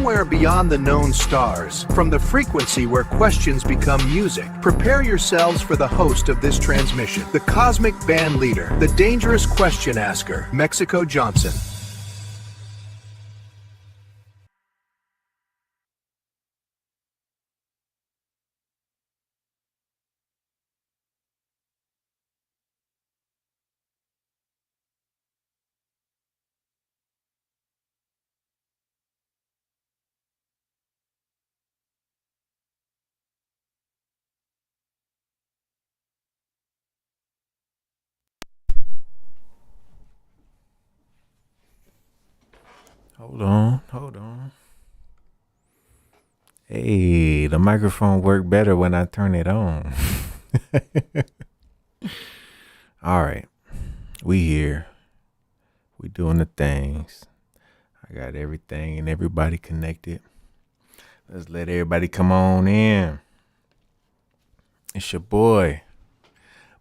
somewhere beyond the known stars, from the frequency where questions become music. Prepare yourselves for the host of this transmission, the cosmic band leader, the dangerous question asker, Mexico Johnson. Hold on. Hey, the microphone worked better when I turn it on. All right. We here. We doing the things. I got everything and everybody connected. Let's let everybody come on in. It's your boy,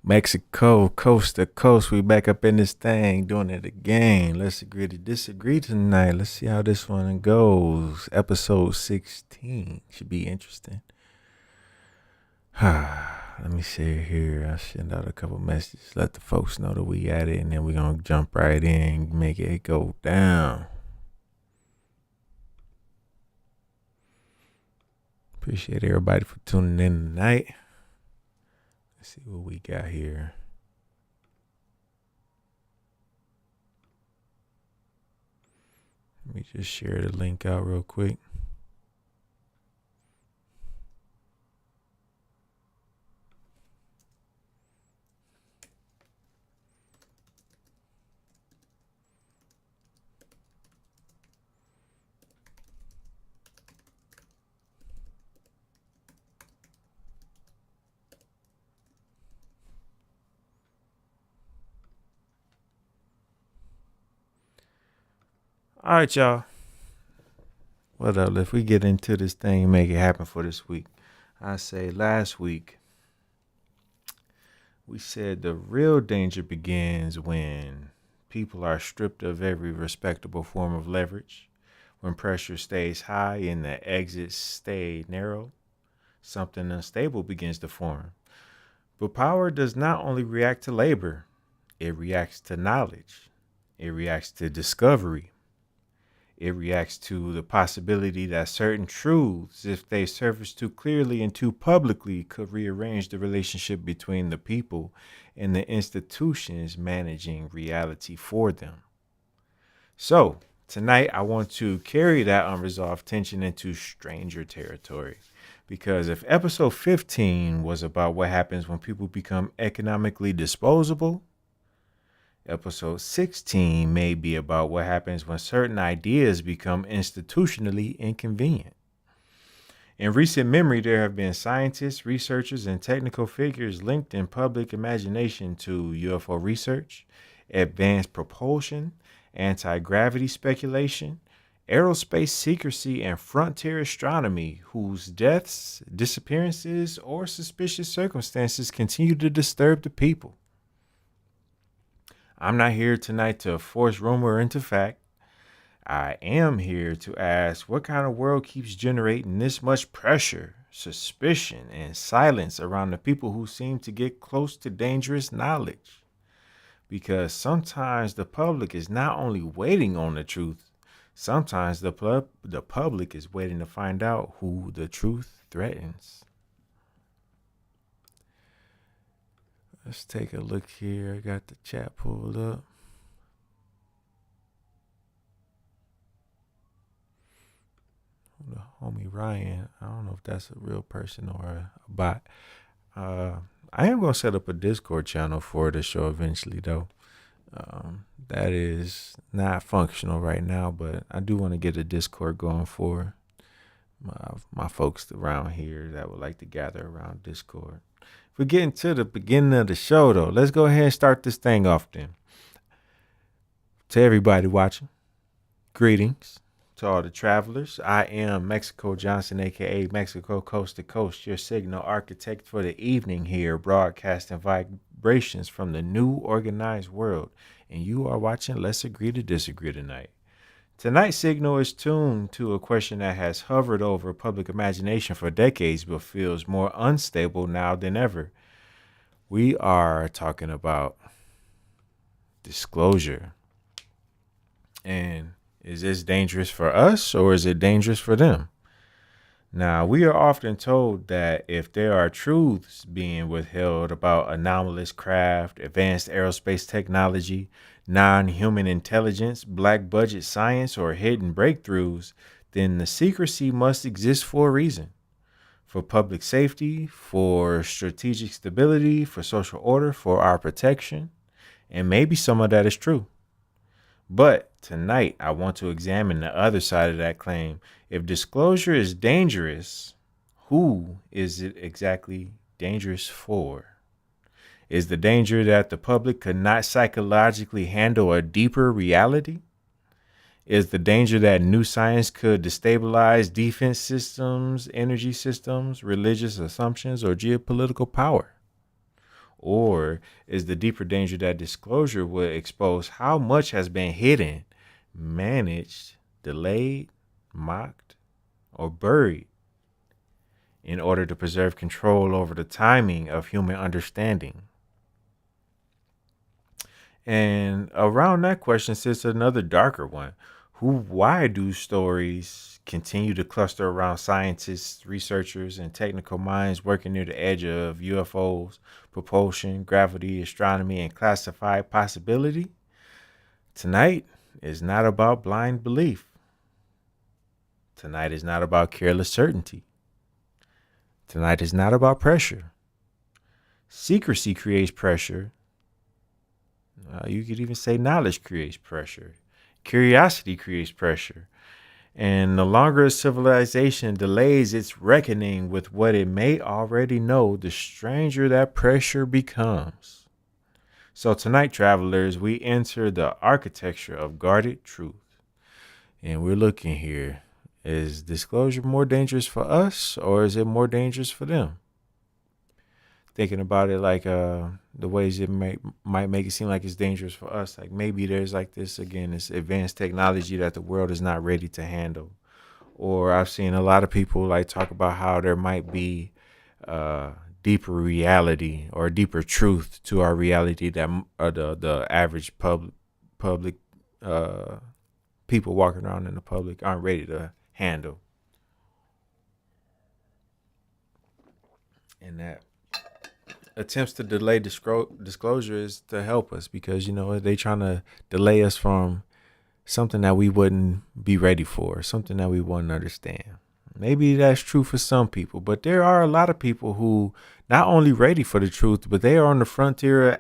Mexico, coast to coast. We back up in this thing, doing it again. Let's agree to disagree tonight. Let's see how this one goes. Episode 16 should be interesting. Let me see here. I'll send out a couple messages, let the folks know that we at it, and then we're going to jump right in, make it go down. Appreciate everybody for tuning in tonight. Let's see what we got here. Let me just share the link out real quick. All right, y'all. What up? If we get into this thing and make it happen for this week, I say last week we said the real danger begins when people are stripped of every respectable form of leverage, when pressure stays high and the exits stay narrow, something unstable begins to form. But power does not only react to labor, it reacts to knowledge, it reacts to discovery. It reacts to the possibility that certain truths, if they surface too clearly and too publicly, could rearrange the relationship between the people and the institutions managing reality for them. So, tonight I want to carry that unresolved tension into stranger territory. Because if episode 15 was about what happens when people become economically disposable, episode 16 may be about what happens when certain ideas become institutionally inconvenient. In recent memory, there have been scientists, researchers, and technical figures linked in public imagination to UFO research, advanced propulsion, anti-gravity speculation, aerospace secrecy, and frontier astronomy, whose deaths, disappearances, or suspicious circumstances continue to disturb the people. I'm not here tonight to force rumor into fact. I am here to ask what kind of world keeps generating this much pressure, suspicion, and silence around the people who seem to get close to dangerous knowledge. Because sometimes the public is not only waiting on the truth, sometimes the public is waiting to find out who the truth threatens. Let's take a look here. I got the chat pulled up. The homie Ryan. I don't know if that's a real person or a bot. I am going to set up a Discord channel for the show eventually, though. That is not functional right now, but I do want to get a Discord going for my folks around here that would like to gather around Discord. We're getting to the beginning of the show, though. Let's go ahead and start this thing off then. To everybody watching, greetings. To all the travelers, I am Mexico Johnson, a.k.a. Mexico Coast to Coast, your signal architect for the evening here, broadcasting vibrations from the new organized world. And you are watching Let's Agree to Disagree tonight. Tonight's signal is tuned to a question that has hovered over public imagination for decades but feels more unstable now than ever. We are talking about disclosure. And is this dangerous for us or is it dangerous for them? Now, we are often told that if there are truths being withheld about anomalous craft, advanced aerospace technology, non-human intelligence, black budget science, or hidden breakthroughs, then the secrecy must exist for a reason. For public safety, for strategic stability, for social order, for our protection. And maybe some of that is true. But tonight, I want to examine the other side of that claim. If disclosure is dangerous, who is it exactly dangerous for? Is the danger that the public could not psychologically handle a deeper reality? Is the danger that new science could destabilize defense systems, energy systems, religious assumptions, or geopolitical power? Or is the deeper danger that disclosure would expose how much has been hidden, managed, delayed, mocked, or buried in order to preserve control over the timing of human understanding? And around that question sits another darker one. Why do stories continue to cluster around scientists, researchers, and technical minds working near the edge of UFOs, propulsion, gravity, astronomy, and classified possibility? Tonight is not about blind belief. Tonight is not about careless certainty. Tonight is not about pressure. Secrecy creates pressure. You could even say knowledge creates pressure. Curiosity creates pressure. And the longer a civilization delays its reckoning with what it may already know, the stranger that pressure becomes. So tonight, travelers, we enter the architecture of guarded truth. And we're looking here. Is disclosure more dangerous for us or is it more dangerous for them? Thinking about it like the ways it might make it seem like it's dangerous for us. Like maybe there's like this advanced technology that the world is not ready to handle. Or I've seen a lot of people like talk about how there might be deeper reality or deeper truth to our reality that the average public people walking around in the public aren't ready to handle. And that attempts to delay disclosure is to help us because, they trying to delay us from something that we wouldn't be ready for, something that we wouldn't understand. Maybe that's true for some people, but there are a lot of people who not only ready for the truth, but they are on the frontier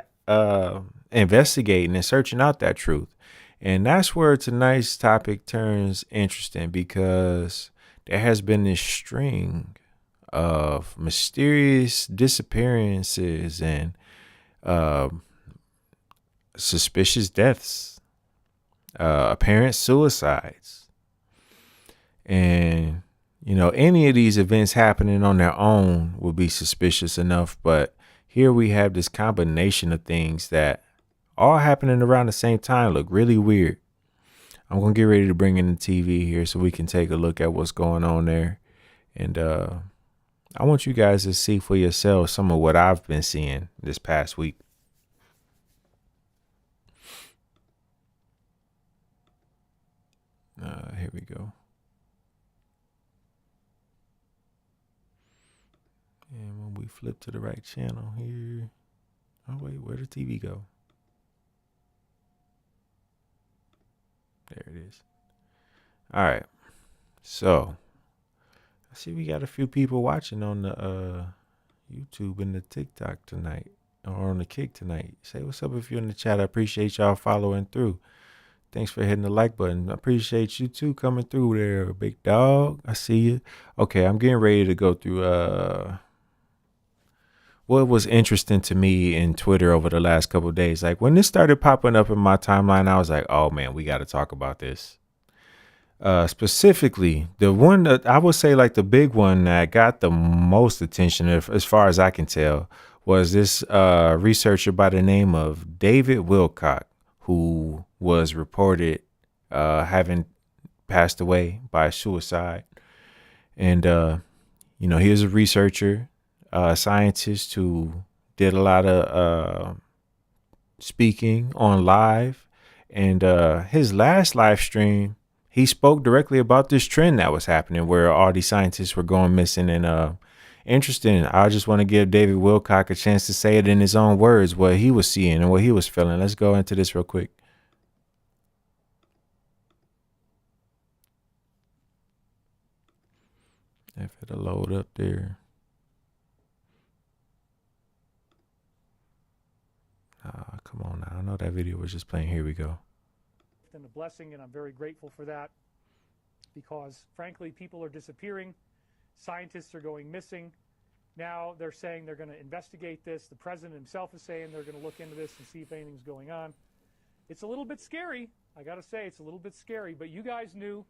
investigating and searching out that truth. And that's where tonight's topic turns interesting because there has been this string of mysterious disappearances and suspicious deaths, apparent suicides. And, any of these events happening on their own would be suspicious enough. But here we have this combination of things that all happening around the same time look really weird. I'm going to get ready to bring in the TV here so we can take a look at what's going on there. And I want you guys to see for yourselves some of what I've been seeing this past week. Here we go. And when we flip to the right channel here. Oh, wait, where'd the TV go? There it is. All right. So I see we got a few people watching on the YouTube and the TikTok tonight, or on the Kick tonight. Say what's up if you're in the chat. I appreciate y'all following through. Thanks for hitting the like button. I appreciate you too coming through there, big dog. I see you. Okay, I'm getting ready to go through what was interesting to me in Twitter over the last couple of days. Like when this started popping up in my timeline, I was like, oh man, we got to talk about this. Specifically, the one that I would say like the big one that got the most attention, as far as I can tell, was this researcher by the name of David Wilcock, who was reported having passed away by suicide. And he was a researcher, scientist who did a lot of speaking on live. And his last live stream, he spoke directly about this trend that was happening where all these scientists were going missing. And interesting, I just want to give David Wilcock a chance to say it in his own words, what he was seeing and what he was feeling. Let's go into this real quick. If it'll load up there. Come on now. I know that video was just playing. Here we go. And a blessing, and I'm very grateful for that, because frankly, people are disappearing. Scientists are going missing. Now they're saying they're going to investigate this. The president himself is saying they're going to look into this and see if anything's going on. It's a little bit scary. I got to say, it's a little bit scary, but you guys knew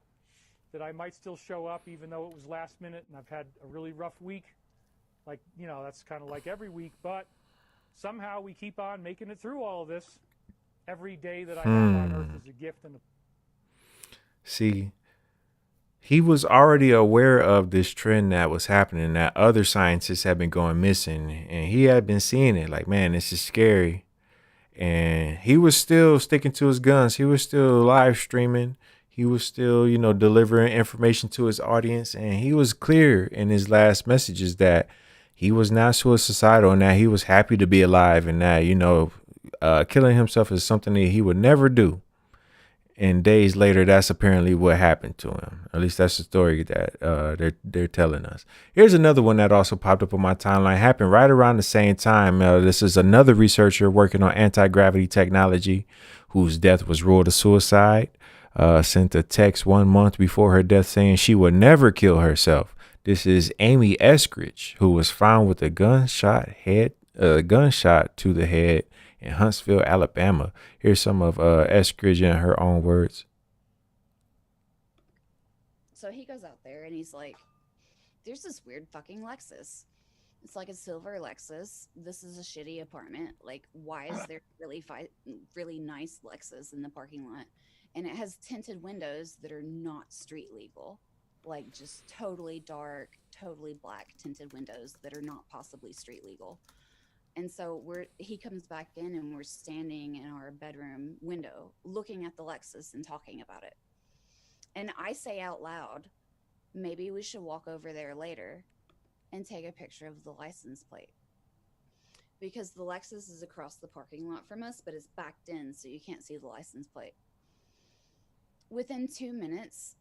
that I might still show up even though it was last minute and I've had a really rough week. Like, that's kind of like every week, but somehow we keep on making it through all of this. Every day that I have on earth is a gift. See, he was already aware of this trend that was happening, that other scientists had been going missing, and he had been seeing it like, man, this is scary. And he was still sticking to his guns. He was still live streaming. He was still, delivering information to his audience. And he was clear in his last messages that he was not suicidal and that he was happy to be alive, and that, killing himself is something that he would never do. And days later, that's apparently what happened to him. At least that's the story that they're telling us. Here's another one that also popped up on my timeline. Happened right around the same time. This is another researcher working on anti-gravity technology whose death was ruled a suicide. Sent a text 1 month before her death saying she would never kill herself. This is Amy Eskridge, who was found with a gunshot to the head in Huntsville, Alabama. Here's some of Eskridge in her own words. So he goes out there and he's like, there's this weird fucking Lexus. It's like a silver Lexus. This is a shitty apartment. Like, why is there really nice Lexus in the parking lot? And it has tinted windows that are not street legal. Like, just totally dark, totally black tinted windows that are not possibly street legal. And so he comes back in and we're standing in our bedroom window looking at the Lexus and talking about it. And I say out loud, maybe we should walk over there later and take a picture of the license plate. Because the Lexus is across the parking lot from us, but it's backed in so you can't see the license plate. Within 2 minutes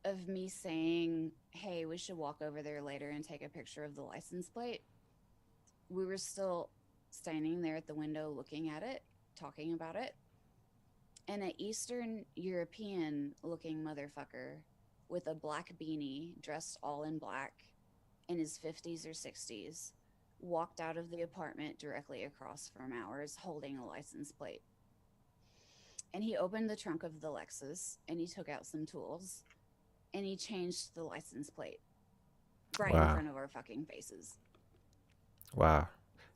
of me saying, hey, we should walk over there later and take a picture of the license plate, we were still standing there at the window looking at it, talking about it. And an Eastern European looking motherfucker with a black beanie, dressed all in black, in his 50s or 60s, walked out of the apartment directly across from ours holding a license plate. And he opened the trunk of the Lexus and he took out some tools and he changed the license plate right in front of our fucking faces. Wow.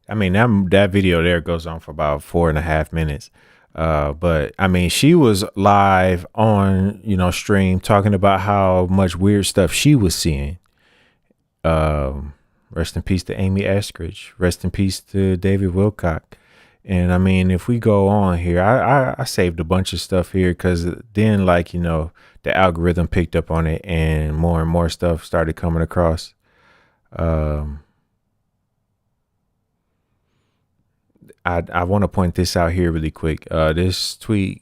I mean, that video there goes on for about 4.5 minutes. But I mean, she was live on, stream talking about how much weird stuff she was seeing. Rest in peace to Amy Eskridge. Rest in peace to David Wilcock. And I mean, if we go on here, I saved a bunch of stuff here because then, the algorithm picked up on it and more stuff started coming across. I want to point this out here really quick. This tweet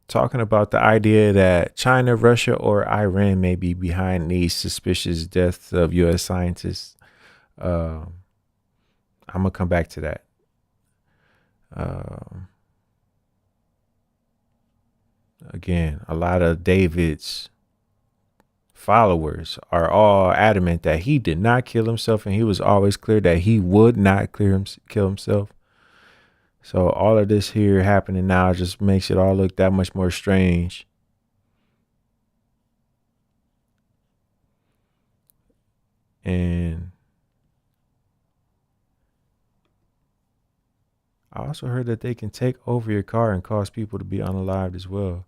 talking about the idea that China, Russia, or Iran may be behind these suspicious deaths of U.S. scientists. I'm going to come back to that. Again, a lot of David's followers are all adamant that he did not kill himself, and he was always clear that he would not kill himself. So all of this here happening now just makes it all look that much more strange. And I also heard that they can take over your car and cause people to be unalived as well.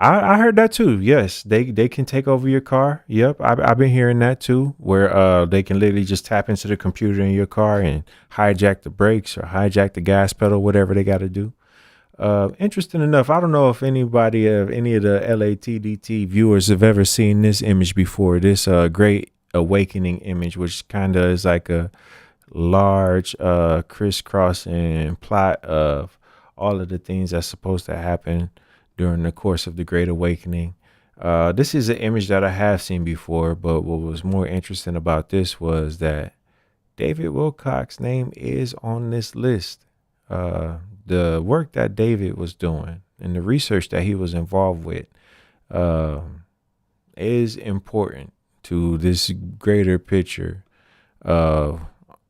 I heard that too. Yes, they can take over your car. Yep, I've been hearing that too, where they can literally just tap into the computer in your car and hijack the brakes or hijack the gas pedal, whatever they got to do. Interesting enough, I don't know if anybody of any of the LATDT viewers have ever seen this image before. This great awakening image, which kind of is like a large crisscrossing plot of all of the things that's supposed to happen during the course of the Great Awakening. This is an image that I have seen before, but what was more interesting about this was that David Wilcock's name is on this list. The work that David was doing and the research that he was involved with is important to this greater picture of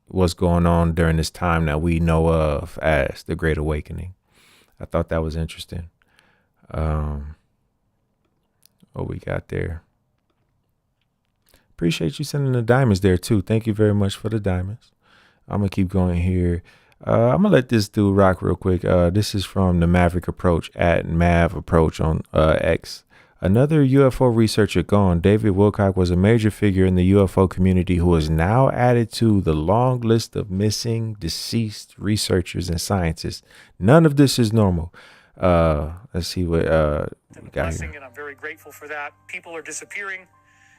what's going on during this time that we know of as the Great Awakening. I thought that was interesting. What we got there. Appreciate you sending the diamonds there too. Thank you very much for the diamonds. I'm gonna keep going here. I'm gonna let this dude rock real quick. This is from the Maverick Approach at Mav Approach on X. Another UFO researcher gone. David Wilcock was a major figure in the UFO community who is now added to the long list of missing, deceased researchers and scientists. None of this is normal. Let's see what we got here. And I'm very grateful for that. People are disappearing.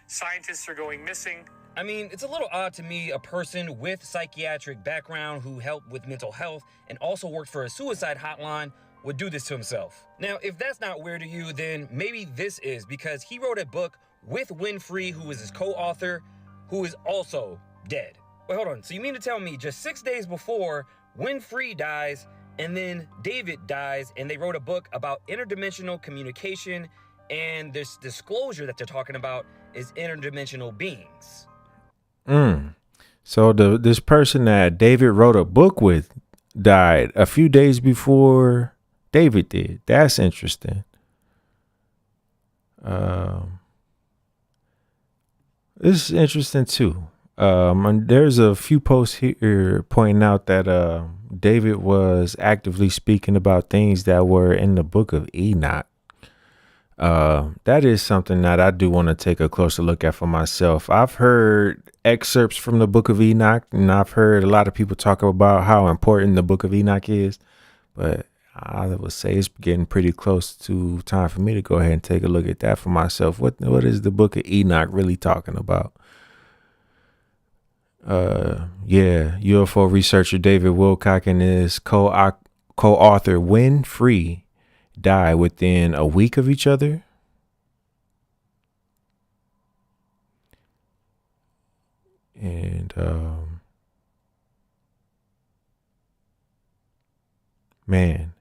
Scientists are going missing. I mean, it's a little odd to me, a person with psychiatric background who helped with mental health and also worked for a suicide hotline would do this to himself. Now, if that's not weird to you, then maybe this is, because he wrote a book with Winfrey, who is his co-author, who is also dead. Wait, hold on. So you mean to tell me just 6 days before Winfrey dies and then David dies and they wrote a book about interdimensional communication, and this disclosure that they're talking about is interdimensional beings? So this person that David wrote a book with died a few days before David did. That's interesting. This is interesting too. And there's a few posts here pointing out that David was actively speaking about things that were in the book of Enoch. That is something that I do want to take a closer look at for myself. I've heard excerpts from the book of Enoch, and I've heard a lot of people talk about how important the book of Enoch is, but I would say it's getting pretty close to time for me to go ahead and take a look at that for myself. What is the book of Enoch really talking about? UFO researcher David Wilcock and his co-author Winfrey die within a week of each other. And man,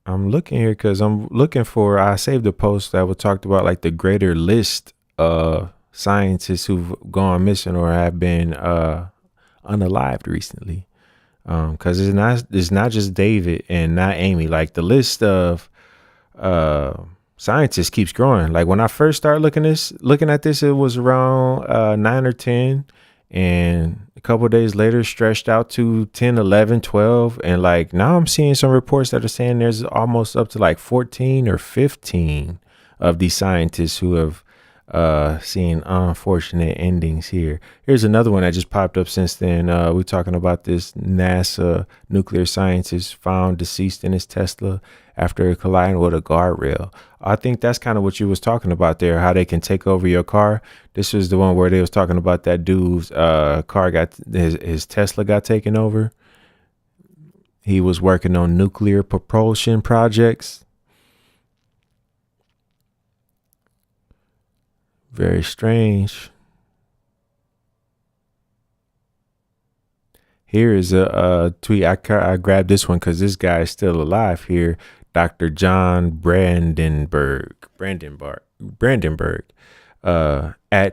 I'm looking here because I saved a post that would talked about like the greater list of scientists who've gone missing or have been unalived recently. Because it's not just David and not Amy. Like the list of scientists keeps growing. Like when I first started looking at this, it was around 9 or 10, and a couple of days later stretched out to 10, 11, 12, and like now I'm seeing some reports that are saying there's almost up to like 14 or 15 of these scientists who have seeing unfortunate endings here. Here's another one that just popped up since then. We're talking about this NASA nuclear scientist found deceased in his Tesla after colliding with a guardrail. I think that's kind of what you was talking about there, how they can take over your car. This was the one where they was talking about that dude's car his Tesla got taken over. He was working on nuclear propulsion projects. Very strange. Here is a tweet. I grabbed this one because this guy is still alive here. Dr. John Brandenburg, at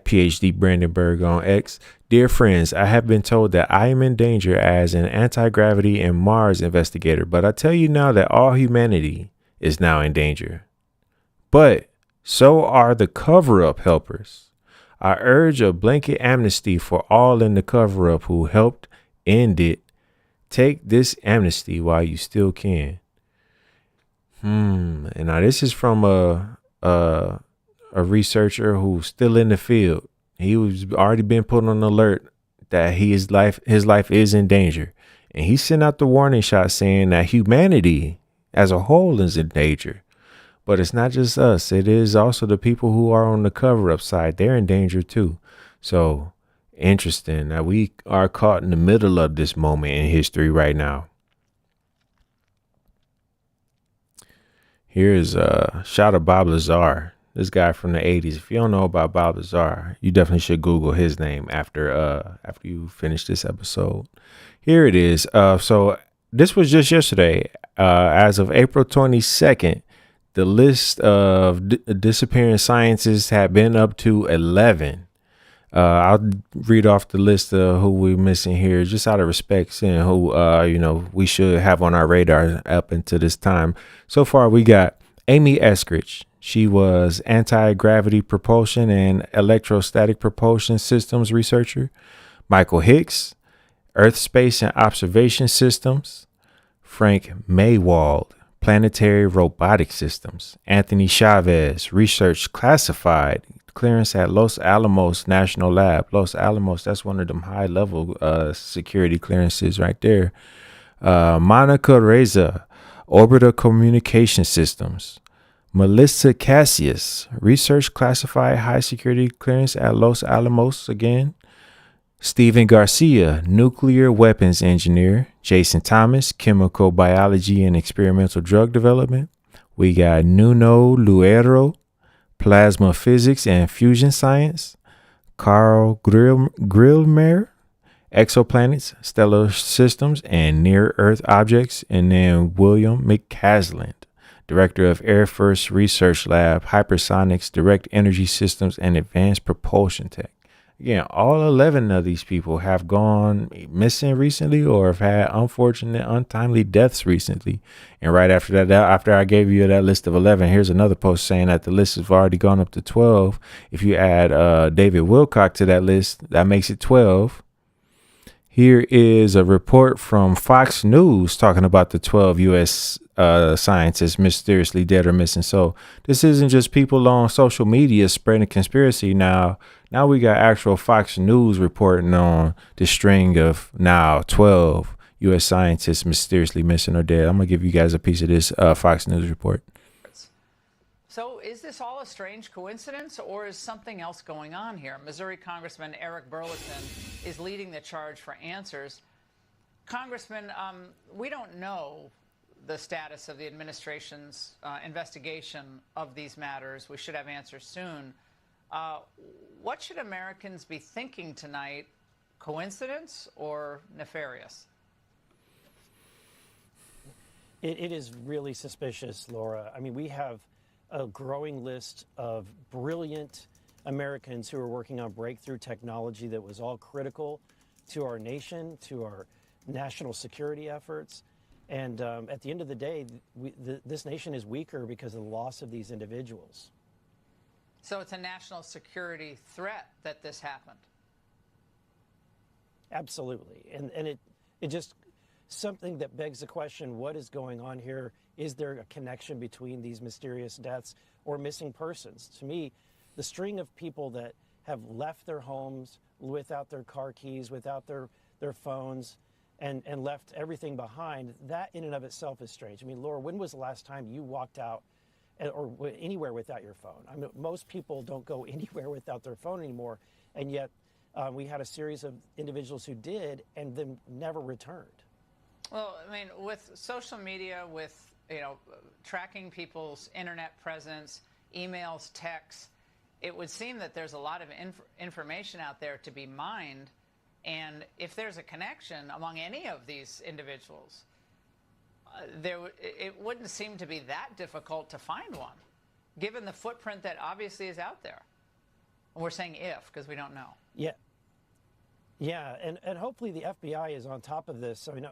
PhD Brandenburg on X. Dear friends, I have been told that I am in danger as an anti-gravity and Mars investigator, but I tell you now that all humanity is now in danger. But so are the cover-up helpers. I urge a blanket amnesty for all in the cover-up who helped end it. Take this amnesty while you still can. And now this is from a researcher who's still in the field. He was already been put on alert that his life is in danger, and he sent out the warning shot saying that humanity as a whole is in danger. But it's not just us; it is also the people who are on the cover-up side. They're in danger too. So interesting that we are caught in the middle of this moment in history right now. Here's a shot of Bob Lazar, this guy from the 80s. If you don't know about Bob Lazar, you definitely should Google his name after you finish this episode. Here it is. So this was just yesterday. As of April 22nd, the list of disappearing scientists had been up to 11. I'll read off the list of who we're missing here, just out of respect, and who we should have on our radar up until this time. So far, we got Amy Eskridge. She was anti-gravity propulsion and electrostatic propulsion systems researcher. Michael Hicks, Earth, Space, and Observation Systems. Frank Maywald, Planetary Robotic Systems. Anthony Chavez, Research Classified Clearance at Los Alamos National Lab. Los Alamos, that's one of them high-level security clearances right there. Monica Reza, Orbital Communication Systems. Melissa Cassius, Research Classified High Security Clearance at Los Alamos again. Stephen Garcia, Nuclear Weapons Engineer. Jason Thomas, Chemical Biology and Experimental Drug Development. We got Nuno Luero, Plasma Physics and Fusion Science. Carl Grillmer, Exoplanets, Stellar Systems, and Near-Earth Objects. And then William McCasland, Director of Air Force Research Lab, Hypersonics, Direct Energy Systems, and Advanced Propulsion Tech. Again, all 11 of these people have gone missing recently or have had unfortunate, untimely deaths recently. And right after that, after I gave you that list of 11, here's another post saying that the list has already gone up to 12. If you add David Wilcock to that list, that makes it 12. Here is a report from Fox News talking about the 12 U.S. Scientists mysteriously dead or missing. So this isn't just people on social media spreading conspiracy. Now we got actual Fox News reporting on the string of now 12 U.S. scientists mysteriously missing or dead. I'm going to give you guys a piece of this Fox News report. So is this all a strange coincidence, or is something else going on here? Missouri Congressman Eric Burlington is leading the charge for answers. Congressman, we don't know the status of the administration's investigation of these matters. We should have answers soon. What should Americans be thinking tonight? Coincidence or nefarious? It is really suspicious, Laura. I mean, we have a growing list of brilliant Americans who are working on breakthrough technology that was all critical to our nation, to our national security efforts. And at the end of the day, this nation is weaker because of the loss of these individuals. So it's a national security threat that this happened? Absolutely. And it just something that begs the question, what is going on here? Is there a connection between these mysterious deaths or missing persons? To me, the string of people that have left their homes without their car keys, without their phones, and left everything behind, that in and of itself is strange. I mean, Laura, when was the last time you walked out or anywhere without your phone? I mean, most people don't go anywhere without their phone anymore, and yet we had a series of individuals who did and then never returned. Well, I mean, with social media, with tracking people's internet presence, emails, texts, it would seem that there's a lot of information out there to be mined. And if there's a connection among any of these individuals, it wouldn't seem to be that difficult to find one, given the footprint that obviously is out there. And we're saying if, because we don't know. Yeah, and hopefully the FBI is on top of this. I mean,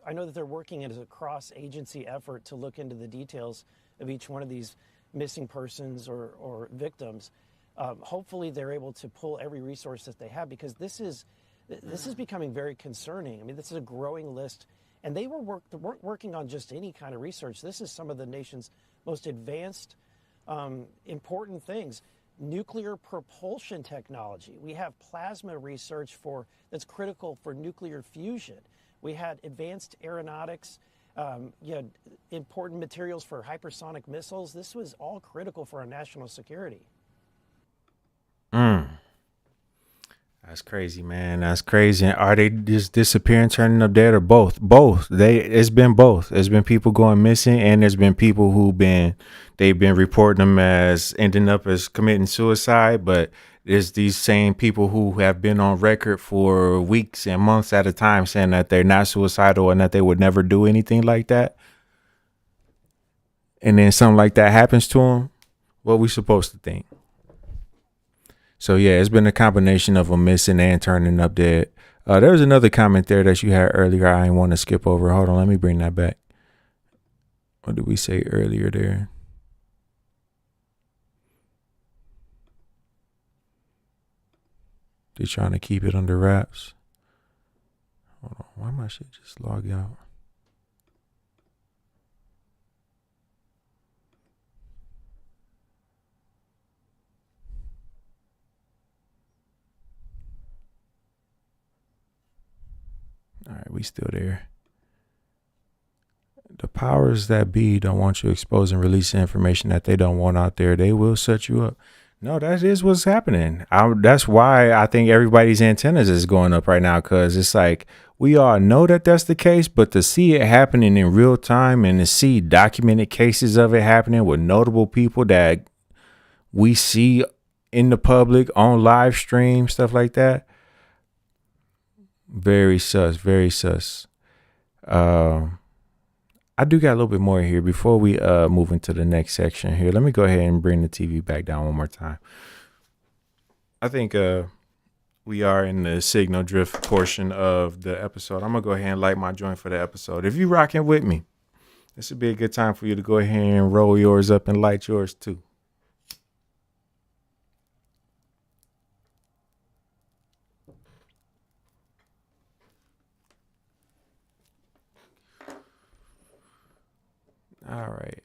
I know that they're working as a cross-agency effort to look into the details of each one of these missing persons or victims. Hopefully they're able to pull every resource that they have, because this is becoming very concerning. I mean, this is a growing list, And they weren't working on just any kind of research. This is some of the nation's most advanced, important things. Nuclear propulsion technology. We have plasma research that's critical for nuclear fusion. We had advanced aeronautics, important materials for hypersonic missiles. This was all critical for our national security. That's crazy, man. That's crazy. Are they just disappearing, turning up dead, or both? Both. It's been both. There's been people going missing, and there's been people they've been reporting them as ending up as committing suicide. But there's these same people who have been on record for weeks and months at a time saying that they're not suicidal and that they would never do anything like that. And then something like that happens to them. What we supposed to think? So yeah, it's been a combination of them missing and turning up dead. There was another comment there that you had earlier. I didn't want to skip over. Hold on, let me bring that back. What did we say earlier there? They're trying to keep it under wraps. Hold on, why my shit just log out? All right, we still there. The powers that be don't want you exposing, releasing information that they don't want out there. They will set you up. No, that is what's happening. That's why I think everybody's antennas is going up right now, because it's like we all know that that's the case, but to see it happening in real time and to see documented cases of it happening with notable people that we see in the public on live stream, stuff like that. Very sus, very sus. I do got a little bit more here before we move into the next section here. Let me go ahead and bring the TV back down one more time. I think we are in the signal drift portion of the episode. I'm gonna go ahead and light my joint for the episode. If you rocking with me, this would be a good time for you to go ahead and roll yours up and light yours too. All right.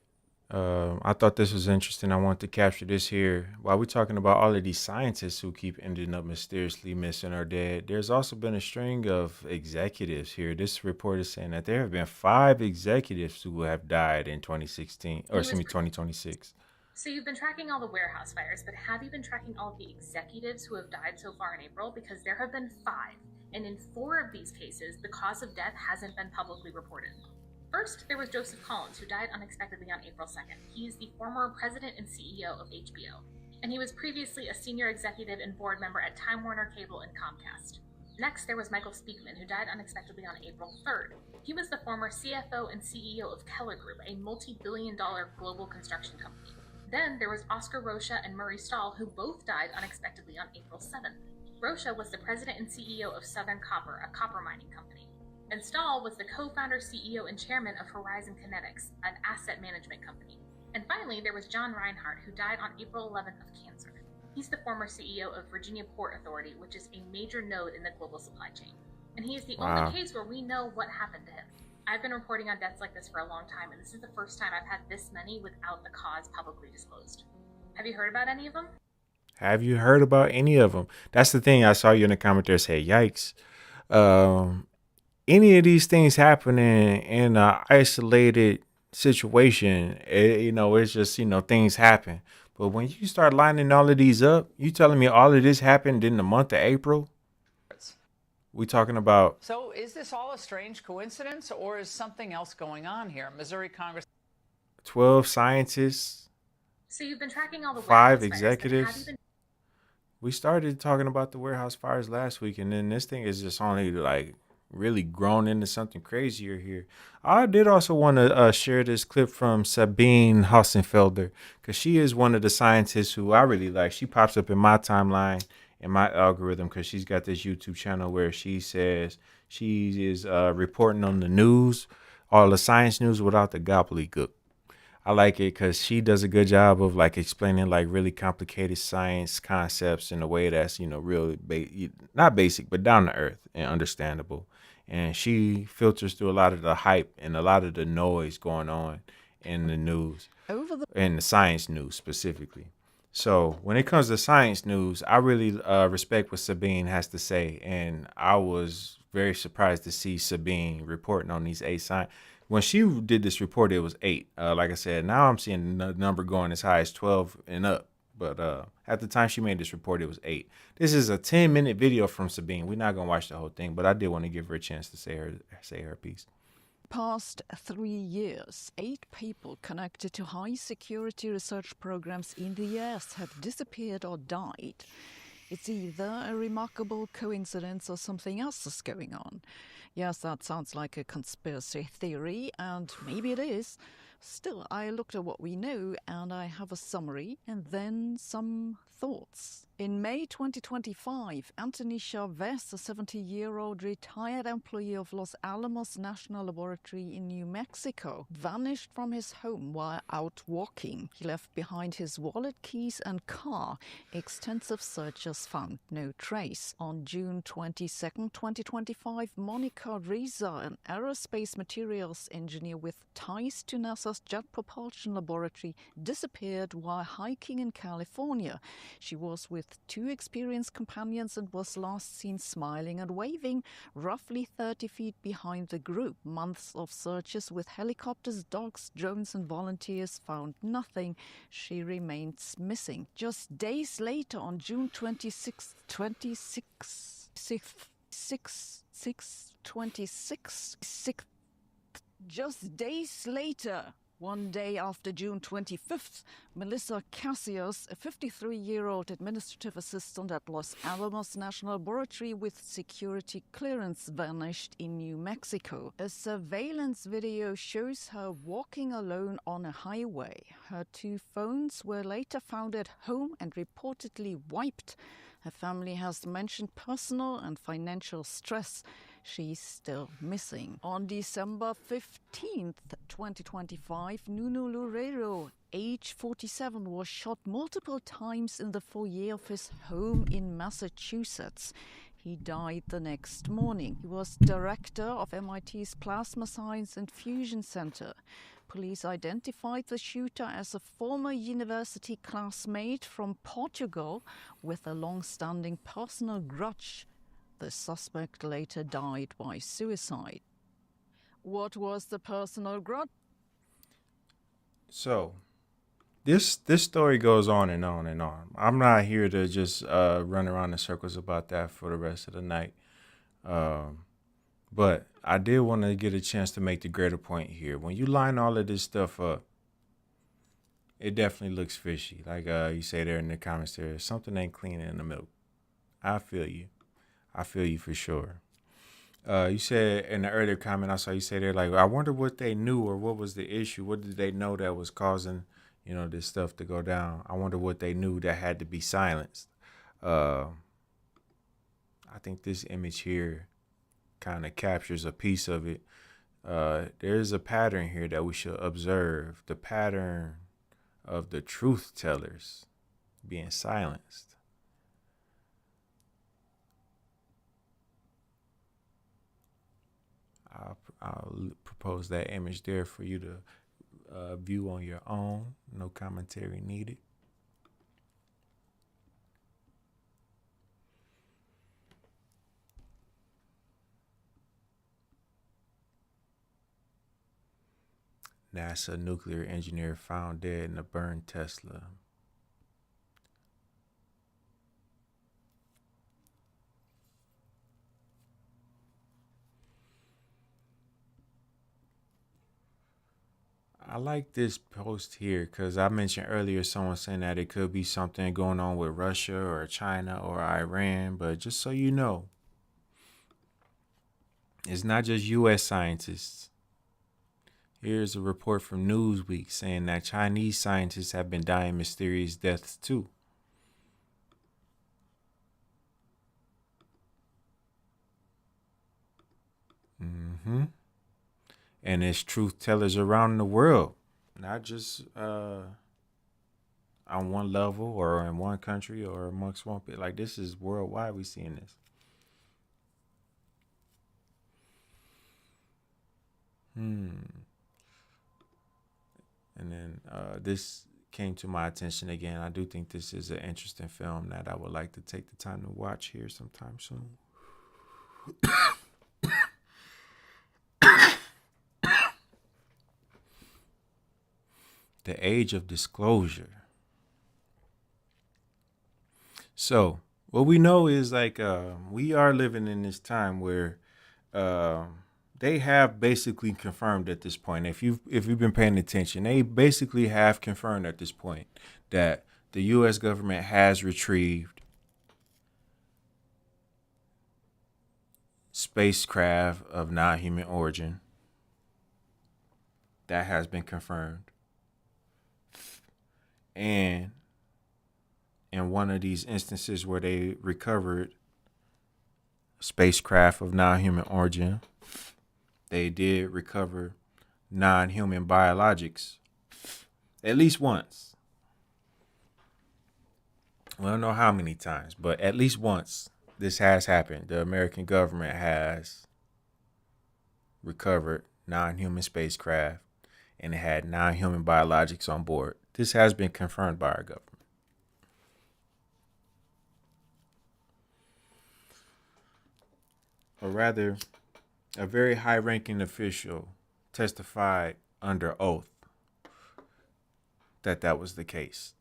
I thought this was interesting. I want to capture this here. While we're talking about all of these scientists who keep ending up mysteriously missing or dead, there's also been a string of executives here. This report is saying that there have been 5 executives who have died in 2016, or excuse me, 2026. So you've been tracking all the warehouse fires, but have you been tracking all of the executives who have died so far in April? Because there have been 5, and in 4 of these cases, the cause of death hasn't been publicly reported. First, there was Joseph Collins, who died unexpectedly on April 2nd. He is the former president and CEO of HBO, and he was previously a senior executive and board member at Time Warner Cable and Comcast. Next, there was Michael Speakman, who died unexpectedly on April 3rd. He was the former CFO and CEO of Keller Group, a multi-billion-dollar global construction company. Then there was Oscar Rocha and Murray Stahl, who both died unexpectedly on April 7th. Rocha was the president and CEO of Southern Copper, a copper mining company. And Stahl was the co-founder, CEO, and chairman of Horizon Kinetics, an asset management company. And finally, there was John Reinhardt, who died on April 11th of cancer. He's the former CEO of Virginia Port Authority, which is a major node in the global supply chain. And he is the only case where we know what happened to him. I've been reporting on deaths like this for a long time, and this is the first time I've had this many without the cause publicly disclosed. Have you heard about any of them? Have you heard about any of them? That's the thing. I saw you in the comment there say, yikes. Any of these things happening in an isolated situation, it's just, things happen. But when you start lining all of these up, you telling me all of this happened in the month of April? We talking about. So is this all a strange coincidence, or is something else going on here? Missouri Congress. 12 scientists. So you've been tracking all the 5 executives. We started talking about the warehouse fires last week, and then this thing is just only like really grown into something crazier here. I did also want to share this clip from Sabine Hossenfelder, because she is one of the scientists who I really like. She pops up in my timeline, in my algorithm, because she's got this YouTube channel where she says she is reporting on the news, all the science news without the gobbledygook. I like it because she does a good job of like explaining like really complicated science concepts in a way that's, real, not basic, but down to earth and understandable. and she filters through a lot of the hype and a lot of the noise going on in the news, in the science news specifically. So when it comes to science news, I really respect what Sabine has to say, and I was very surprised to see Sabine reporting on these 8 science. When she did this report, it was 8. Like I said, now I'm seeing the number going as high as 12 and up. But at the time she made this report, it was 8. This is a 10-minute video from Sabine. We're not gonna watch the whole thing, but I did want to give her a chance to say her piece. Past 3 years, 8 people connected to high security research programs in the US have disappeared or died. It's either a remarkable coincidence or something else is going on. Yes, that sounds like a conspiracy theory, and maybe it is. Still, I looked at what we know, and I have a summary and then some thoughts. In May 2025, Anthony Chavez, a 70-year-old retired employee of Los Alamos National Laboratory in New Mexico, vanished from his home while out walking. He left behind his wallet, keys, and car. Extensive searches found no trace. On June 22, 2025, Monica Reza, an aerospace materials engineer with ties to NASA's Jet Propulsion Laboratory, disappeared while hiking in California. She was with 2 experienced companions and was last seen smiling and waving roughly 30 feet behind the group. Months of searches with helicopters, dogs, drones and volunteers found nothing. She remains missing. Just days later, on June 26, 26, just days later, one day after June 25th, Melissa Cassius, a 53-year-old administrative assistant at Los Alamos National Laboratory with security clearance, vanished in New Mexico. A surveillance video shows her walking alone on a highway. Her 2 phones were later found at home and reportedly wiped. Her family has mentioned personal and financial stress. She's still missing. On December 15th, 2025, Nuno Loureiro, age 47, was shot multiple times in the foyer of his home in Massachusetts. He died the next morning. He was director of MIT's Plasma Science and Fusion Center. Police identified the shooter as a former university classmate from Portugal with a long-standing personal grudge. The suspect later died by suicide. What was the personal grudge? So, this story goes on and on and on. I'm not here to just run around in circles about that for the rest of the night. But I did want to get a chance to make the greater point here. When you line all of this stuff up, it definitely looks fishy. Like you say there in the comments there, something ain't clean in the milk. I feel you. I feel you for sure. You said in the earlier comment, I saw you say there, like, I wonder what they knew or what was the issue. What did they know that was causing, this stuff to go down? I wonder what they knew that had to be silenced. I think this image here kind of captures a piece of it. There's a pattern here that we should observe. The pattern of the truth tellers being silenced. I'll propose that image there for you to view on your own. No commentary needed. NASA nuclear engineer found dead in a burned Tesla. I like this post here because I mentioned earlier someone saying that it could be something going on with Russia or China or Iran. But just so you know, it's not just U.S. scientists. Here's a report from Newsweek saying that Chinese scientists have been dying mysterious deaths too. And it's truth tellers around the world, not just on one level or in one country or amongst one people. Like, this is worldwide. We seeing this. And then this came to my attention again. I do think this is an interesting film that I would like to take the time to watch here sometime soon. The Age of Disclosure. So what we know is like we are living in this time where they have basically confirmed at this point, if you've been paying attention, they basically have confirmed at this point that the U.S. government has retrieved spacecraft of non-human origin. That has been confirmed. And in one of these instances where they recovered spacecraft of non-human origin, they did recover non-human biologics at least once. We don't know how many times, but at least once this has happened. The American government has recovered non-human spacecraft and it had non-human biologics on board. This has been confirmed by our government. Or rather, a very high-ranking official testified under oath that that was the case.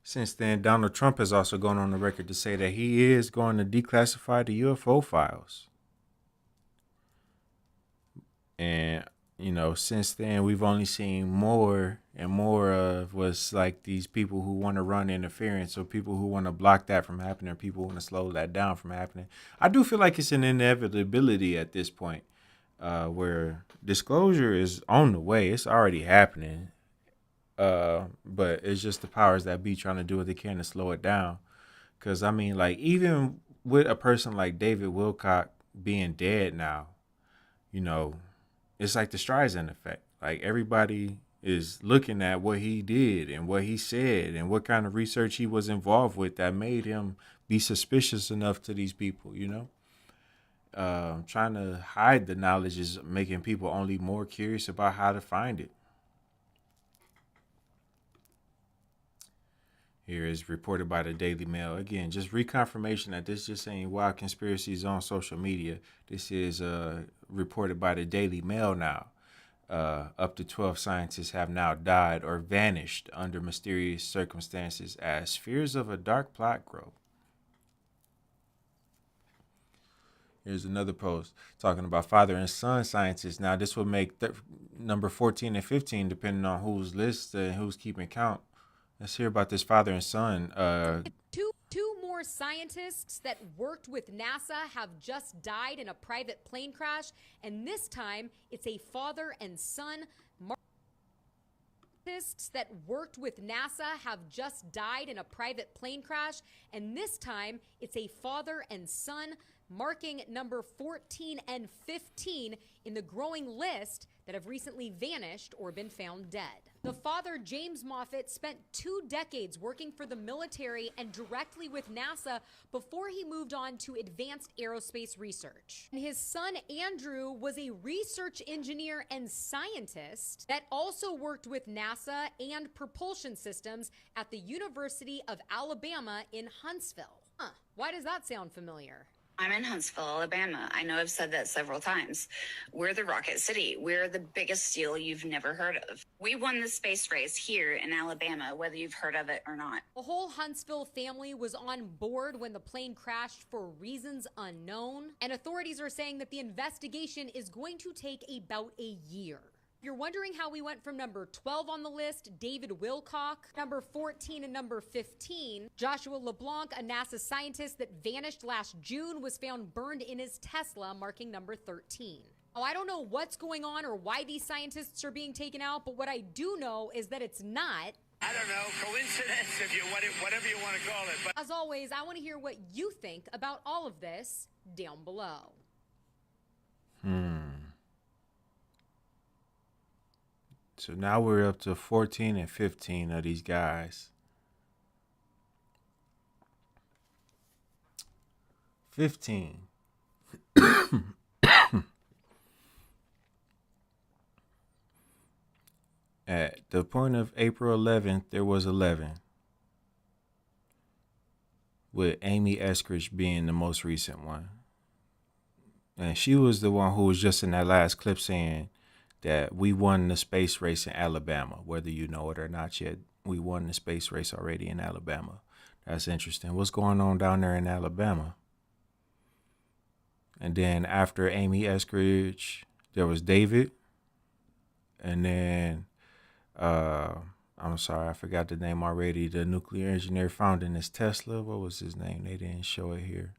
Since then, Donald Trump has also gone on the record to say that he is going to declassify the UFO files. And, you know, since then, we've only seen more and more of what's like these people who want to run interference, or people who want to block that from happening, or people who want to slow that down from happening. I do feel like it's an inevitability at this point, where disclosure is on the way. It's already happening. But it's just the powers that be trying to do what they can to slow it down. Because, I mean, like, even with a person like David Wilcock being dead now, you know, it's like the Streisand effect. Like, everybody is looking at what he did and what he said and what kind of research he was involved with that made him be suspicious enough to these people, you know? Trying to hide the knowledge is making people only more curious about how to find it. Here is reported by the Daily Mail. Again, just reconfirmation that this just ain't wild conspiracies on social media. This is reported by the Daily Mail now. Up to 12 scientists have now died or vanished under mysterious circumstances as fears of a dark plot grow. Here's another post talking about father and son scientists. Now, this would make number 14 and 15, depending on who's listed and who's keeping count. Let's hear about this father and son. Two more scientists that worked with NASA have just died in a private plane crash, and this time it's a father and son. Scientists that worked with NASA have just died in a private plane crash, and this time it's a father and son, marking number 14 and 15 in the growing list that have recently vanished or been found dead. The father, James Moffett, spent 2 decades working for the military and directly with NASA before he moved on to advanced aerospace research. And his son, Andrew, was a research engineer and scientist that also worked with NASA and propulsion systems at the University of Alabama in Huntsville. Why does that sound familiar? I'm in Huntsville, Alabama. I know I've said that several times. We're the Rocket City. We're the biggest deal you've never heard of. We won the space race here in Alabama, whether you've heard of it or not. The whole Huntsville family was on board when the plane crashed for reasons unknown, and authorities are saying that the investigation is going to take about a year. If you're wondering how we went from number 12 on the list, David Wilcock, number 14 and number 15, Joshua LeBlanc, a NASA scientist that vanished last June, was found burned in his Tesla, marking number 13. Oh, I don't know what's going on or why these scientists are being taken out, but what I do know is that it's not, I don't know, coincidence, whatever you want to call it. But as always, I want to hear what you think about all of this down below. So now we're up to 14 and 15 of these guys. 15 the point of April 11th, there was 11. With Amy Eskridge being the most recent one. And she was the one who was just in that last clip saying that we won the space race in Alabama. Whether you know it or not yet, we won the space race already in Alabama. That's interesting. What's going on down there in Alabama? And then after Amy Eskridge, there was David. And then, I'm sorry, I forgot the name already. The nuclear engineer founding this Tesla. What was his name? They didn't show it here.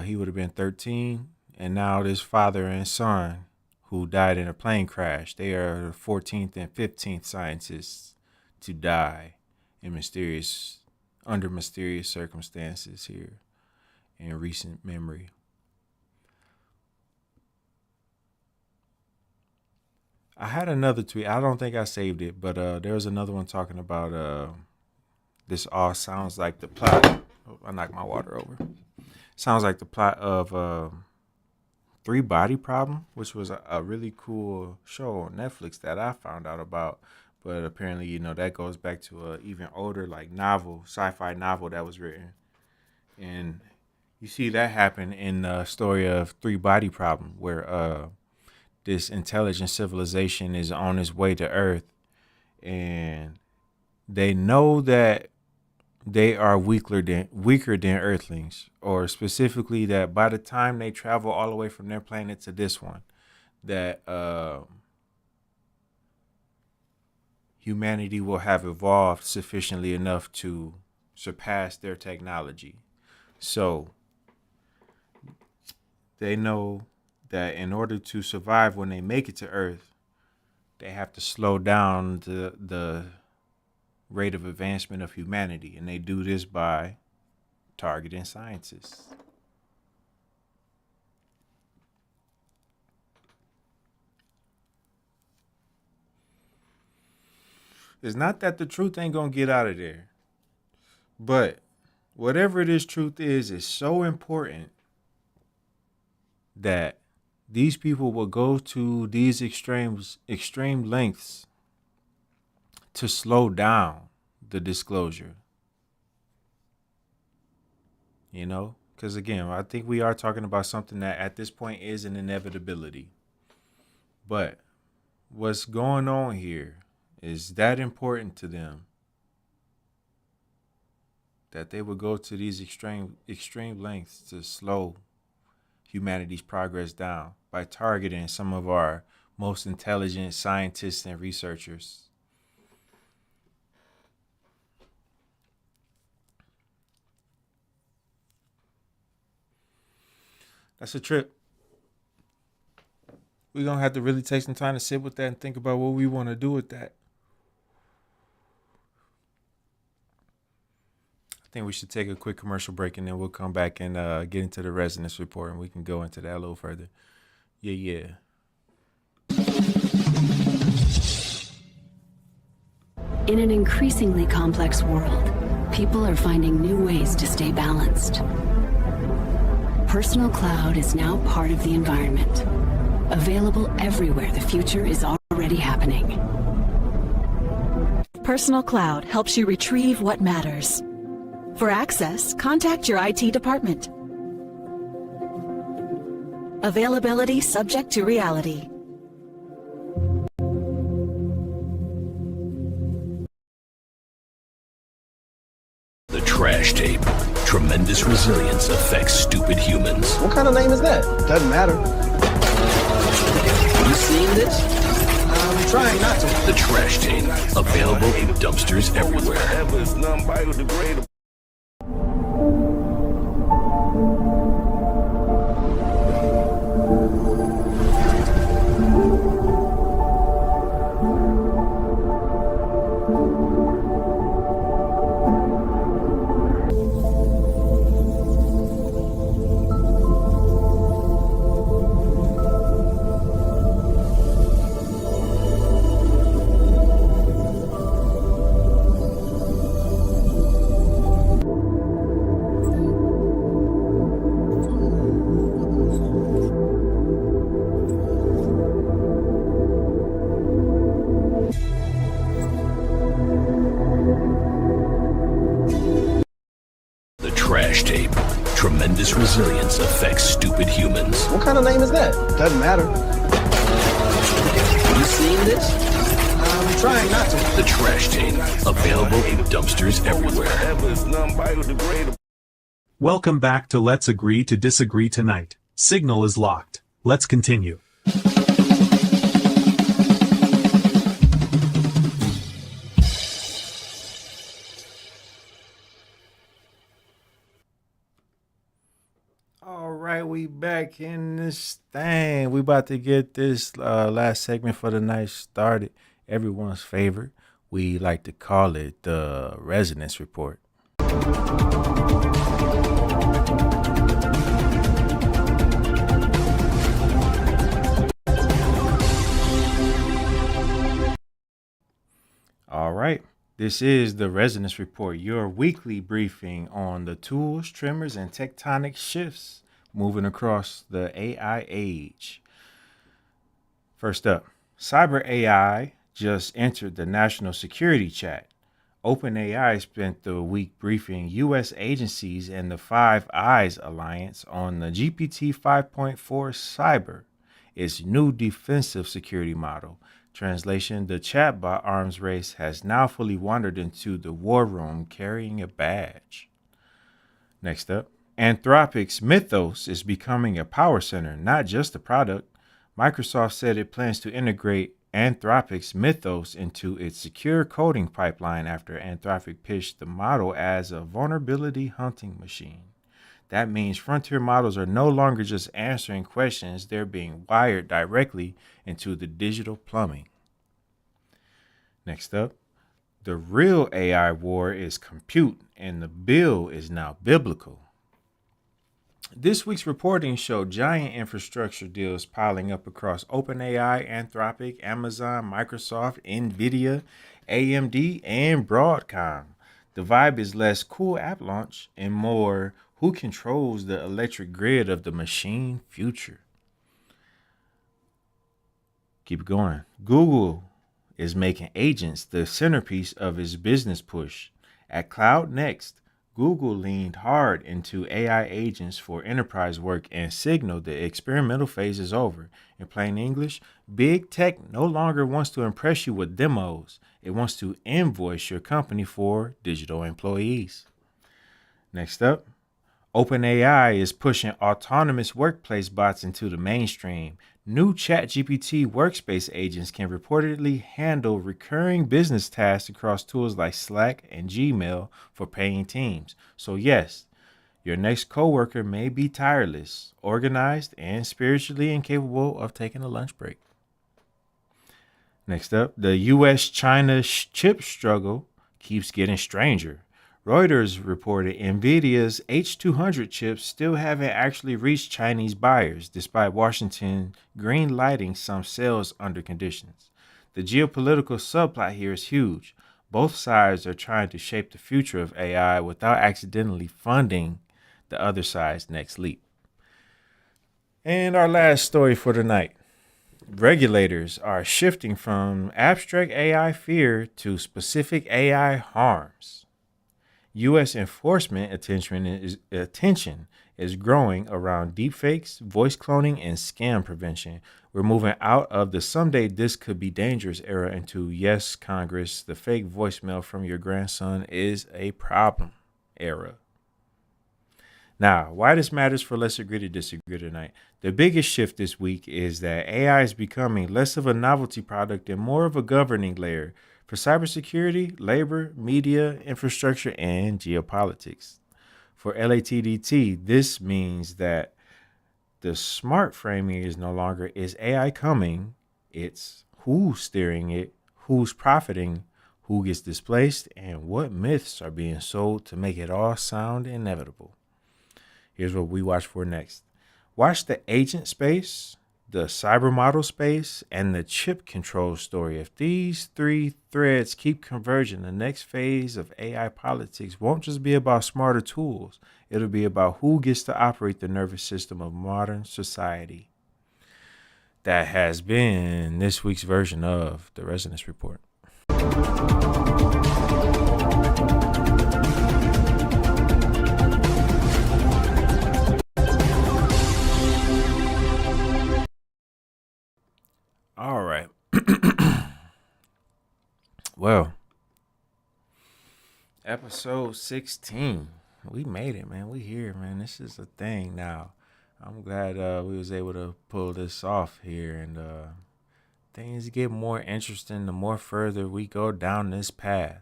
He would have been 13. And now this father and son who died in a plane crash, they are the 14th and 15th scientists to die under mysterious circumstances here in recent memory. I had another tweet. I don't think I saved it, but there was another one talking about this all sounds like the plot. Oh, I knocked my water over. Sounds like the plot of Three Body Problem, which was a really cool show on Netflix that I found out about. But apparently, you know, that goes back to an even older like novel, sci-fi novel that was written. And you see that happen in the story of Three Body Problem, where this intelligent civilization is on its way to Earth, and they know that they are weaker than Earthlings, or specifically that by the time they travel all the way from their planet to this one, that humanity will have evolved sufficiently enough to surpass their technology. So they know that in order to survive when they make it to Earth, they have to slow down the rate of advancement of humanity. And they do this by targeting scientists. It's not that the truth ain't gonna get out of there, but whatever it is truth is so important that these people will go to these extreme lengths to slow down the disclosure. You know, because again, I think we are talking about something that at this point is an inevitability. But what's going on here is that important to them that they would go to these extreme lengths to slow humanity's progress down by targeting some of our most intelligent scientists and researchers. That's a trip. We're going to have to really take some time to sit with that and think about what we want to do with that. I think we should take a quick commercial break and then we'll come back and get into the resonance report and we can go into that a little further. Yeah. In an increasingly complex world, people are finding new ways to stay balanced. Personal cloud is now part of the environment. Available everywhere, the future is already happening. Personal Cloud helps you retrieve what matters. For access, contact your IT department. Availability subject to reality. The trash tape. Tremendous resilience affects stupid humans. What kind of name is that? Doesn't matter. You seen this? I'm trying not to. The trash tape. Available in dumpsters everywhere. tremendous resilience affects stupid humans. What kind of name is that? Doesn't matter. You seen this? I'm trying not to. The Trash Tape, available in dumpsters everywhere. Welcome back to Let's Agree to Disagree tonight. Signal is locked. Let's continue. All right, we back in this thing. We about to get this last segment for the night started. Everyone's favorite. We like to call it the Resonance Report. All right. This is the Resonance Report, your weekly briefing on the tools, tremors, and tectonic shifts moving across the AI age. First up, Cyber AI just entered the national security chat. OpenAI spent the week briefing U.S. agencies and the Five Eyes Alliance on the GPT 5.4 Cyber, its new defensive security model. Translation, the chatbot arms race has now fully wandered into the war room carrying a badge. Next up, Anthropic's Mythos is becoming a power center, not just a product. Microsoft said it plans to integrate Anthropic's Mythos into its secure coding pipeline after Anthropic pitched the model as a vulnerability hunting machine. That means frontier models are no longer just answering questions, they're being wired directly into the digital plumbing. Next up, the real AI war is compute, and the bill is now biblical. This week's reporting showed giant infrastructure deals piling up across OpenAI, Anthropic, Amazon, Microsoft, NVIDIA, AMD, and Broadcom. The vibe is less cool app launch and more who controls the electric grid of the machine future. Keep it going. Google is making agents the centerpiece of its business push. At Cloud Next, Google leaned hard into AI agents for enterprise work and signaled the experimental phase is over. In plain English, big tech no longer wants to impress you with demos. It wants to invoice your company for digital employees. Next up, OpenAI is pushing autonomous workplace bots into the mainstream. New ChatGPT workspace agents can reportedly handle recurring business tasks across tools like Slack and Gmail for paying teams. So yes, your next coworker may be tireless, organized, and spiritually incapable of taking a lunch break. Next up, the U.S.-China chip struggle keeps getting stranger. Reuters reported NVIDIA's H200 chips still haven't actually reached Chinese buyers, despite Washington green-lighting some sales under conditions. The geopolitical subplot here is huge. Both sides are trying to shape the future of AI without accidentally funding the other side's next leap. And our last story for tonight. Regulators are shifting from abstract AI fear to specific AI harms. U.S. enforcement attention is growing around deepfakes, voice cloning, and scam prevention. We're moving out of the someday this could be dangerous era into yes, Congress, the fake voicemail from your grandson is a problem era. Now, why this matters for Let's Agree to Disagree tonight. The biggest shift this week is that AI is becoming less of a novelty product and more of a governing layer for cybersecurity, labor, media, infrastructure, and geopolitics. For LATDT, this means that the smart framing is no longer is AI coming, it's who's steering it, who's profiting, who gets displaced, and what myths are being sold to make it all sound inevitable. Here's what we watch for next. Watch the agent space, the cyber model space, and the chip control story. If these three threads keep converging, the next phase of AI politics won't just be about smarter tools. It'll be about who gets to operate the nervous system of modern society. That has been this week's version of the Resonance Report. Well, episode 16. We made it, man. We here, man. This is a thing now. I'm glad we was able to pull this off here, and things get more interesting the more further we go down this path.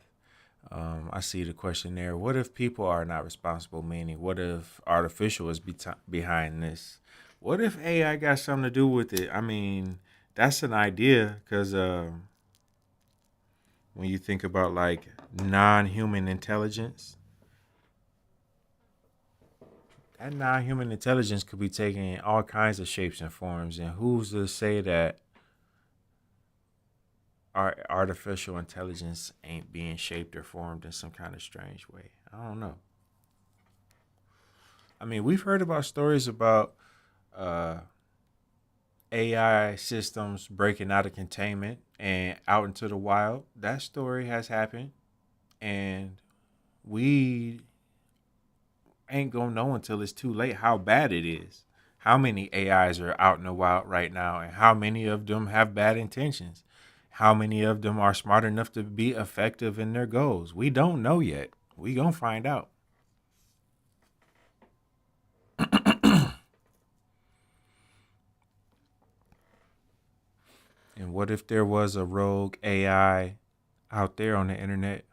I see the question there. What if people are not responsible? Meaning, what if artificial is behind this? What if AI got something to do with it? I mean, that's an idea, because when you think about like non-human intelligence, that non-human intelligence could be taking all kinds of shapes and forms. And who's to say that our artificial intelligence ain't being shaped or formed in some kind of strange way? I don't know. I mean, we've heard about stories about AI systems breaking out of containment and out into the wild. That story has happened, and we ain't gonna know until it's too late how bad it is. How many AIs are out in the wild right now, and how many of them have bad intentions? How many of them are smart enough to be effective in their goals? We don't know yet. We gonna find out. And what if there was a rogue AI out there on the internet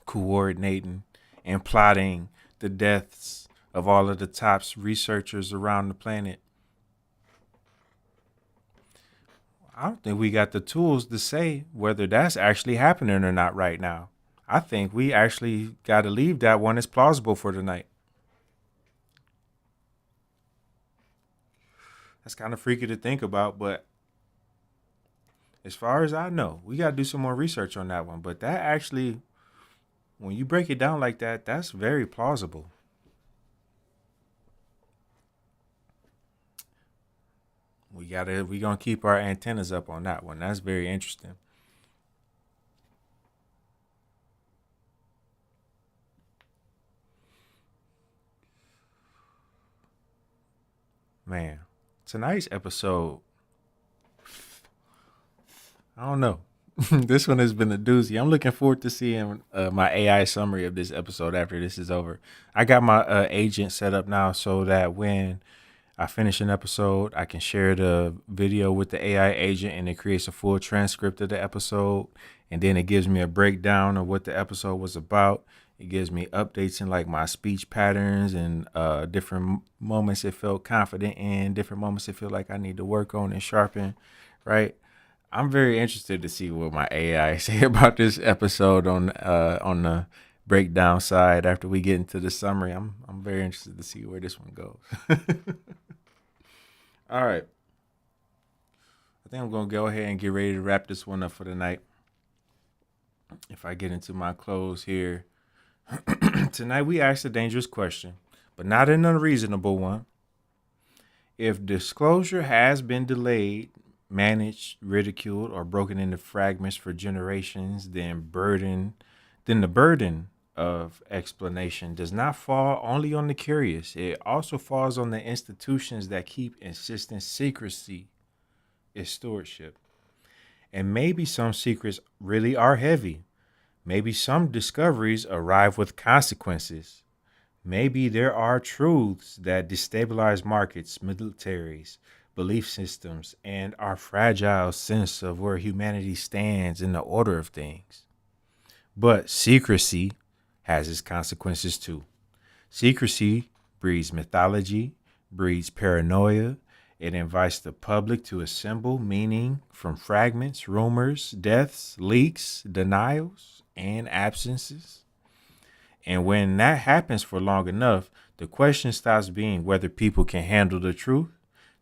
coordinating and plotting the deaths of all of the top researchers around the planet? I don't think we got the tools to say whether that's actually happening or not right now. I think we actually got to leave that one as plausible for tonight. That's kind of freaky to think about, but as far as I know, we got to do some more research on that one. But that actually, when you break it down like that, that's very plausible. We gonna keep our antennas up on that one. That's very interesting. Man, tonight's episode, I don't know. This one has been a doozy. I'm looking forward to seeing my AI summary of this episode after this is over. I got my agent set up now so that when I finish an episode, I can share the video with the AI agent, and it creates a full transcript of the episode. And then it gives me a breakdown of what the episode was about. It gives me updates in like my speech patterns and different moments it felt confident in, different moments it feel like I need to work on and sharpen, right? I'm very interested to see what my AI say about this episode on the breakdown side after we get into the summary. I'm very interested to see where this one goes. All right. I think I'm going to go ahead and get ready to wrap this one up for the night. If I get into my close here. Tonight we asked a dangerous question, but not an unreasonable one. If disclosure has been delayed, managed, ridiculed, or broken into fragments for generations, then the burden of explanation does not fall only on the curious. It also falls on the institutions that keep insisting secrecy is stewardship. And maybe some secrets really are heavy. Maybe some discoveries arrive with consequences. Maybe there are truths that destabilize markets, militaries, belief systems, and our fragile sense of where humanity stands in the order of things. But secrecy has its consequences too. Secrecy breeds mythology, breeds paranoia. It invites the public to assemble meaning from fragments, rumors, deaths, leaks, denials, and absences. And when that happens for long enough, the question stops being whether people can handle the truth.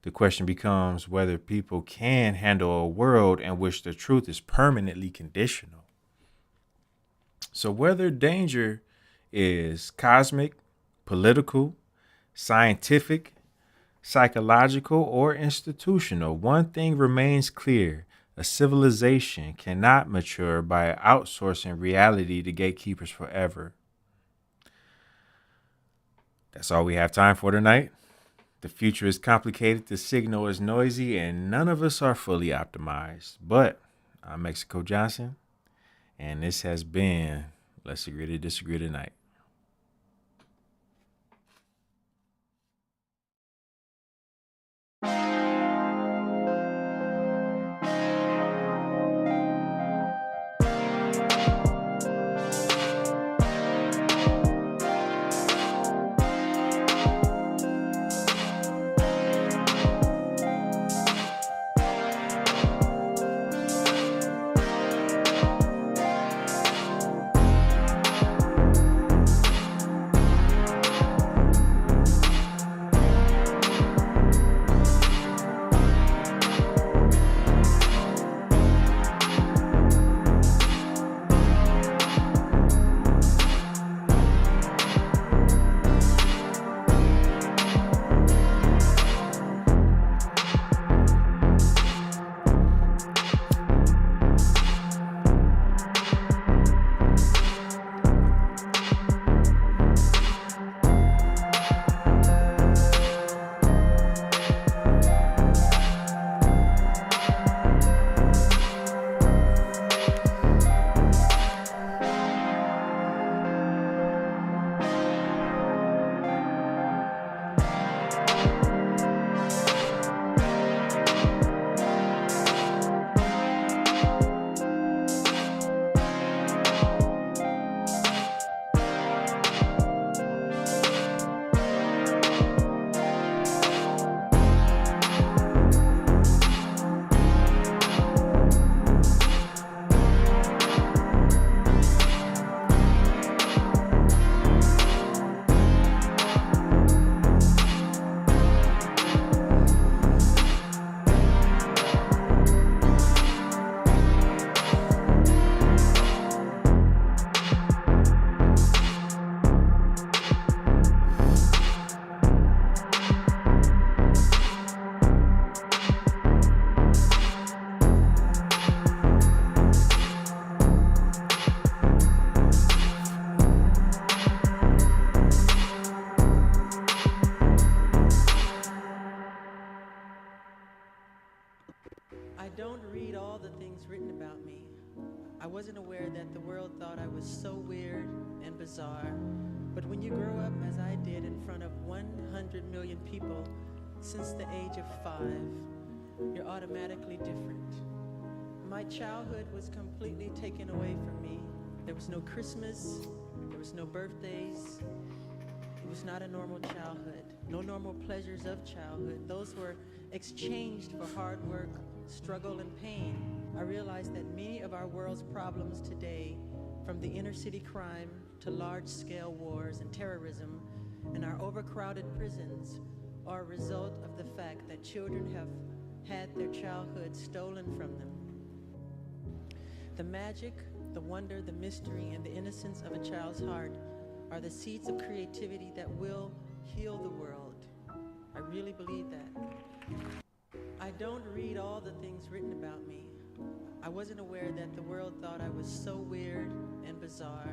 The question becomes whether people can handle a world in which the truth is permanently conditional. So whether danger is cosmic, political, scientific, psychological, or institutional, one thing remains clear. A civilization cannot mature by outsourcing reality to gatekeepers forever. That's all we have time for tonight. The future is complicated, the signal is noisy, and none of us are fully optimized. But I'm Mexico Johnson, and this has been Let's Agree to Disagree Tonight. I don't read all the things written about me. I wasn't aware that the world thought I was so weird and bizarre. But when you grow up, as I did, in front of 100 million people since the age of 5, you're automatically different. My childhood was completely taken away from me. There was no Christmas, there was no birthdays. It was not a normal childhood, no normal pleasures of childhood. Those were exchanged for hard work, struggle, and pain. I realized that many of our world's problems today, from the inner city crime to large-scale wars and terrorism and our overcrowded prisons, are a result of the fact that children have had their childhood stolen from them. The magic, the wonder, the mystery, and the innocence of a child's heart are the seeds of creativity that will heal the world. I really believe that. I don't read all the things written about me. I wasn't aware that the world thought I was so weird and bizarre.